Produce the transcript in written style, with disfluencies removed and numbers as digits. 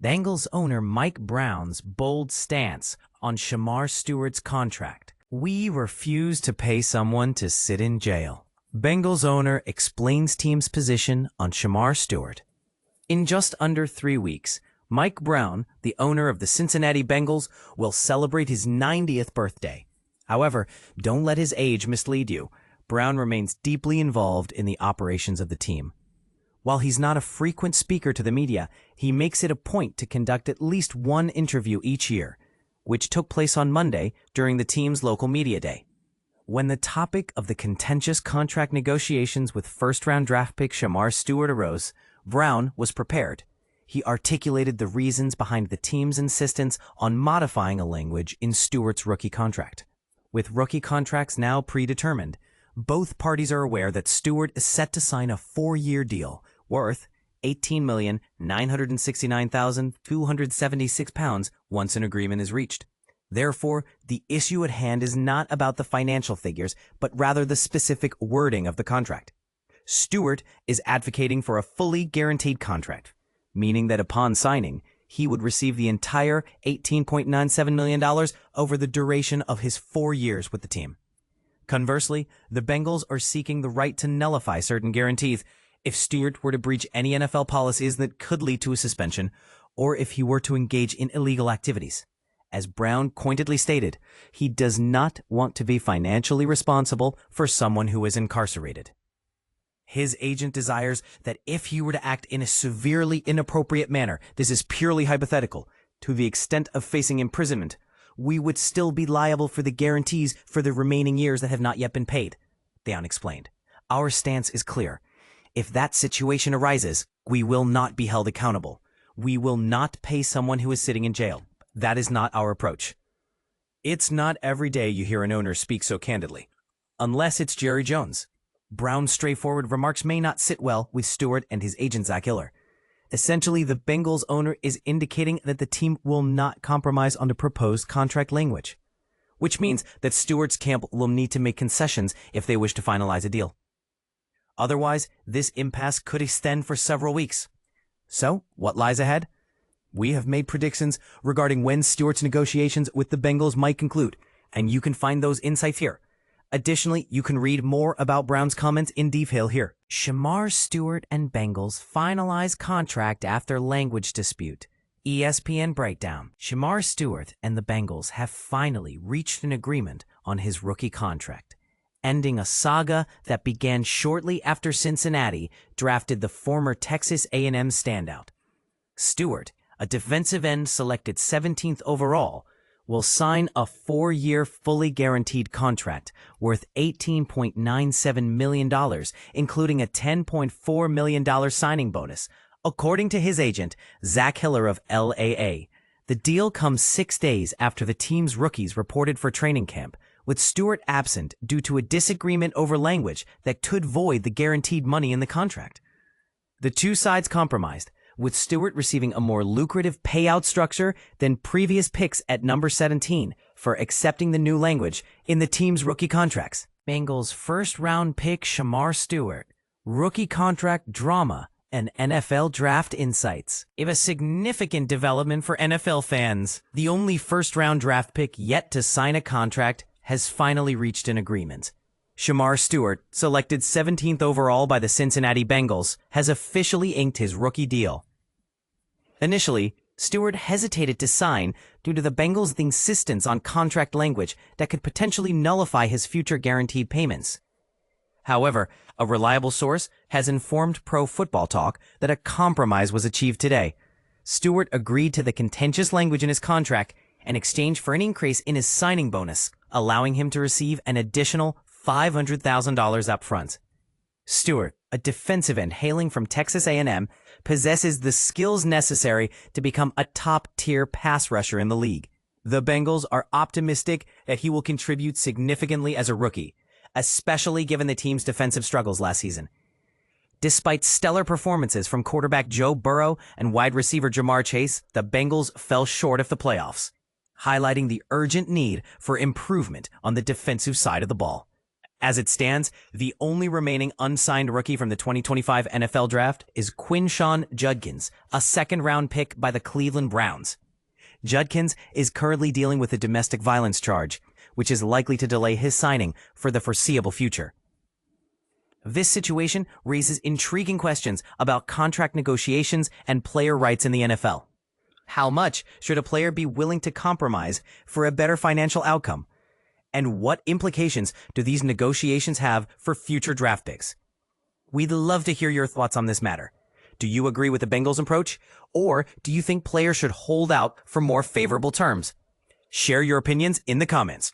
Bengals owner Mike Brown's bold stance on Shemar Stewart's contract. We refuse to pay someone to sit in jail. Bengals owner explains team's position on Shemar Stewart. In just under 3 weeks, Mike Brown, the owner of the Cincinnati Bengals, will celebrate his 90th birthday. However, don't let his age mislead you. Brown remains deeply involved in the operations of the team. While he's not a frequent speaker to the media, he makes it a point to conduct at least one interview each year, which took place on Monday during the team's local media day. When the topic of the contentious contract negotiations with first-round draft pick Shemar Stewart arose, Brown was prepared. He articulated the reasons behind the team's insistence on modifying a language in Stewart's rookie contract. With rookie contracts now predetermined, both parties are aware that Stewart is set to sign a 4-year deal worth £18,969,276 once an agreement is reached. Therefore, the issue at hand is not about the financial figures, but rather the specific wording of the contract. Stewart is advocating for a fully guaranteed contract, meaning that upon signing, he would receive the entire $18.97 million over the duration of his 4 years with the team. Conversely, the Bengals are seeking the right to nullify certain guarantees if Stewart were to breach any NFL policies that could lead to a suspension, or if he were to engage in illegal activities. As Brown pointedly stated, he does not want to be financially responsible for someone who is incarcerated. His agent desires that if he were to act in a severely inappropriate manner, this is purely hypothetical, to the extent of facing imprisonment, we would still be liable for the guarantees for the remaining years that have not yet been paid, Brown explained. Our stance is clear. If that situation arises, we will not be held accountable. We will not pay someone who is sitting in jail. That is not our approach. It's not every day you hear an owner speak so candidly, unless it's Jerry Jones. Brown's straightforward remarks may not sit well with Stewart and his agent Zach Hiller. Essentially, the Bengals owner is indicating that the team will not compromise on the proposed contract language, which means that Stewart's camp will need to make concessions if they wish to finalize a deal. Otherwise, this impasse could extend for several weeks. So, what lies ahead? We have made predictions regarding when Stewart's negotiations with the Bengals might conclude, and you can find those insights here. Additionally, you can read more about Brown's comments in detail here. Shemar Stewart and Bengals finalize contract after language dispute. ESPN breakdown. Shemar Stewart and the Bengals have finally reached an agreement on his rookie contract, ending a saga that began shortly after Cincinnati drafted the former Texas A&M standout. Stewart, a defensive end selected 17th overall, will sign a 4-year fully guaranteed contract worth $18.97 million, including a $10.4 million signing bonus, according to his agent, Zach Hiller of LAA. The deal comes 6 days after the team's rookies reported for training camp, with Stewart absent due to a disagreement over language that could void the guaranteed money in the contract. The two sides compromised, with Stewart receiving a more lucrative payout structure than previous picks at number 17 for accepting the new language in the team's rookie contracts. Bengals first-round pick Shemar Stewart, rookie contract drama, and NFL draft insights. If a significant development for NFL fans, the only first-round draft pick yet to sign a contract has finally reached an agreement. Shemar Stewart, selected 17th overall by the Cincinnati Bengals, has officially inked his rookie deal. Initially, Stewart hesitated to sign due to the Bengals' insistence on contract language that could potentially nullify his future guaranteed payments. However, a reliable source has informed Pro Football Talk that a compromise was achieved today. Stewart agreed to the contentious language in his contract in exchange for an increase in his signing bonus, allowing him to receive an additional $500,000 up front. Stewart, a defensive end hailing from Texas A&M, possesses the skills necessary to become a top-tier pass rusher in the league. The Bengals are optimistic that he will contribute significantly as a rookie, especially given the team's defensive struggles last season. Despite stellar performances from quarterback Joe Burrow and wide receiver Jamar Chase, the Bengals fell short of the playoffs, highlighting the urgent need for improvement on the defensive side of the ball. As it stands, the only remaining unsigned rookie from the 2025 NFL Draft is Quinshon Judkins, a second-round pick by the Cleveland Browns. Judkins is currently dealing with a domestic violence charge, which is likely to delay his signing for the foreseeable future. This situation raises intriguing questions about contract negotiations and player rights in the NFL. How much should a player be willing to compromise for a better financial outcome? And what implications do these negotiations have for future draft picks? We'd love to hear your thoughts on this matter. Do you agree with the Bengals' approach, or do you think players should hold out for more favorable terms? Share your opinions in the comments.